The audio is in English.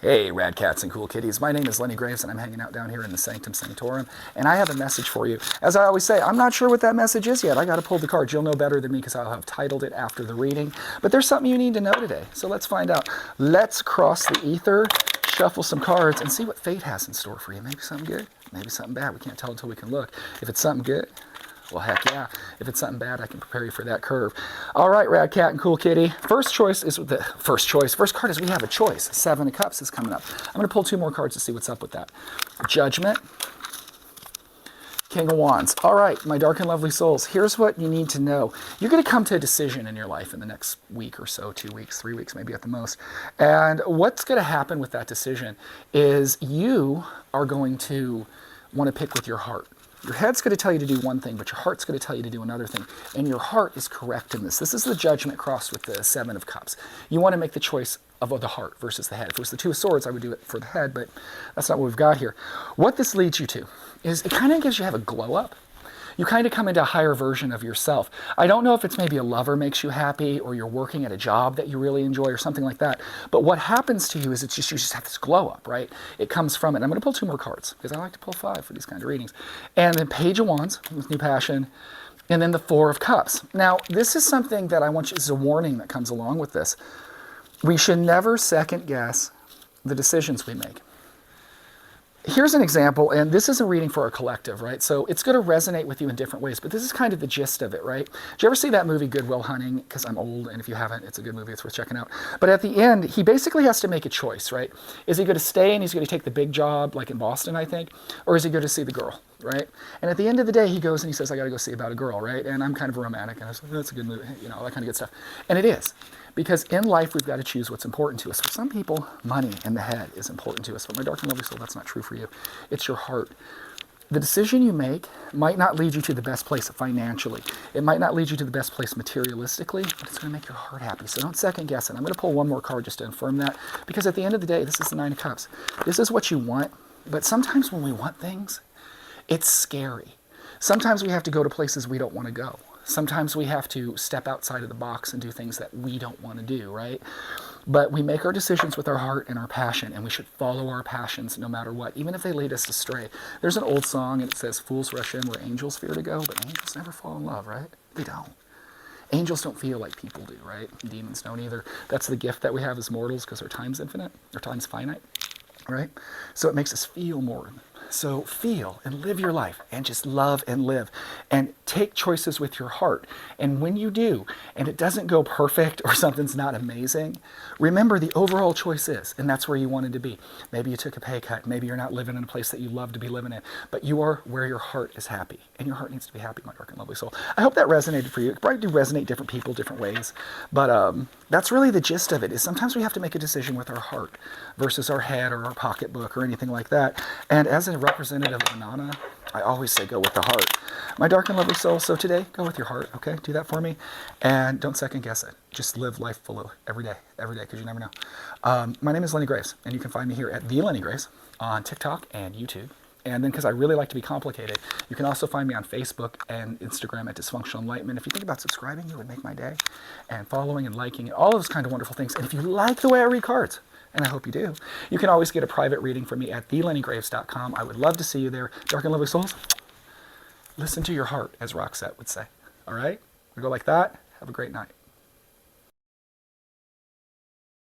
Hey, rad cats and cool kitties. My name is Lenny Graves, and I'm hanging out down here in the Sanctum Sanctorum. And I have a message for you. As I always say, I'm not sure what that message is yet. I got to pull the cards. You'll know better than me because I'll have titled it after the reading. But there's something you need to know today. So let's find out. Let's cross the ether, shuffle some cards, and see what fate has in store for you. Maybe something good, maybe something bad. We can't tell until we can look. If it's something good, well, heck yeah. If it's something bad, I can prepare you for that curve. All right, Rad Cat and Cool Kitty. First card is we have a choice. Seven of Cups is coming up. I'm going to pull two more cards to see what's up with that. Judgment. King of Wands. All right, my dark and lovely souls, here's what you need to know. You're going to come to a decision in your life in the next week or so, 2 weeks, 3 weeks, maybe at the most. And what's going to happen with that decision is you are going to want to pick with your heart. Your head's going to tell you to do one thing, but your heart's going to tell you to do another thing. And your heart is correct in this. This is the Judgment crossed with the Seven of Cups. You want to make the choice of the heart versus the head. If it was the Two of Swords, I would do it for the head, but that's not what we've got here. What this leads you to is it kind of gives you have a glow up. You kind of come into a higher version of yourself. I don't know if it's maybe a lover makes you happy or you're working at a job that you really enjoy or something like that. But what happens to you is you just have this glow up, right? It comes from it. I'm going to pull two more cards because I like to pull 5 for these kind of readings. And then Page of Wands with New Passion. And then the Four of Cups. Now, this is something that I want you, this is a warning that comes along with this. We should never second guess the decisions we make. Here's an example, and this is a reading for a collective, right? So it's going to resonate with you in different ways, but this is kind of the gist of it, right? Did you ever see that movie Good Will Hunting? Because I'm old, and if you haven't, it's a good movie. It's worth checking out. But at the end, he basically has to make a choice, right? Is he going to stay and he's going to take the big job, like in Boston, I think, or is he going to see the girl, right? And at the end of the day, he goes and he says, I got to go see about a girl, right? And I'm kind of a romantic, and I was like, that's a good movie, you know, all that kind of good stuff. And it is. Because in life, we've got to choose what's important to us. For some people, money in the head is important to us. But my dark and lovely soul, that's not true for you. It's your heart. The decision you make might not lead you to the best place financially. It might not lead you to the best place materialistically, but it's going to make your heart happy. So don't second guess it. I'm going to pull one more card just to affirm that. Because at the end of the day, this is the Nine of Cups. This is what you want. But sometimes when we want things, it's scary. Sometimes we have to go to places we don't want to go. Sometimes we have to step outside of the box and do things that we don't want to do, right? But we make our decisions with our heart and our passion, and we should follow our passions no matter what, even if they lead us astray. There's an old song, and it says, fools rush in where angels fear to go, but angels never fall in love, right? They don't. Angels don't feel like people do, right? Demons don't either. That's the gift that we have as mortals because our time's infinite, our time's finite, right? So it makes us feel more. So feel and live your life and just love and live and take choices with your heart. And when you do, and it doesn't go perfect or something's not amazing, remember the overall choice is, and that's where you wanted to be. Maybe you took a pay cut. Maybe you're not living in a place that you love to be living in, but you are where your heart is happy. And your heart needs to be happy, my dark and lovely soul. I hope that resonated for you. It probably do resonate different people, different ways. But that's really the gist of it, is sometimes we have to make a decision with our heart versus our head or our pocketbook or anything like that. And as a representative of Nana, I always say go with the heart. My dark and lovely soul, so today, go with your heart, okay? Do that for me. And don't second guess it. Just live life full of every day, because you never know. My name is Lenny Graves, and you can find me here at The Lenny Graves on TikTok and YouTube. And then, because I really like to be complicated, you can also find me on Facebook and Instagram at Dysfunctional Enlightenment. If you think about subscribing, you would make my day. And following and liking and all those kind of wonderful things. And if you like the way I read cards, and I hope you do, you can always get a private reading from me at thelennygraves.com. I would love to see you there. Dark and lovely souls, listen to your heart, as Roxette would say. All right? We go like that. Have a great night.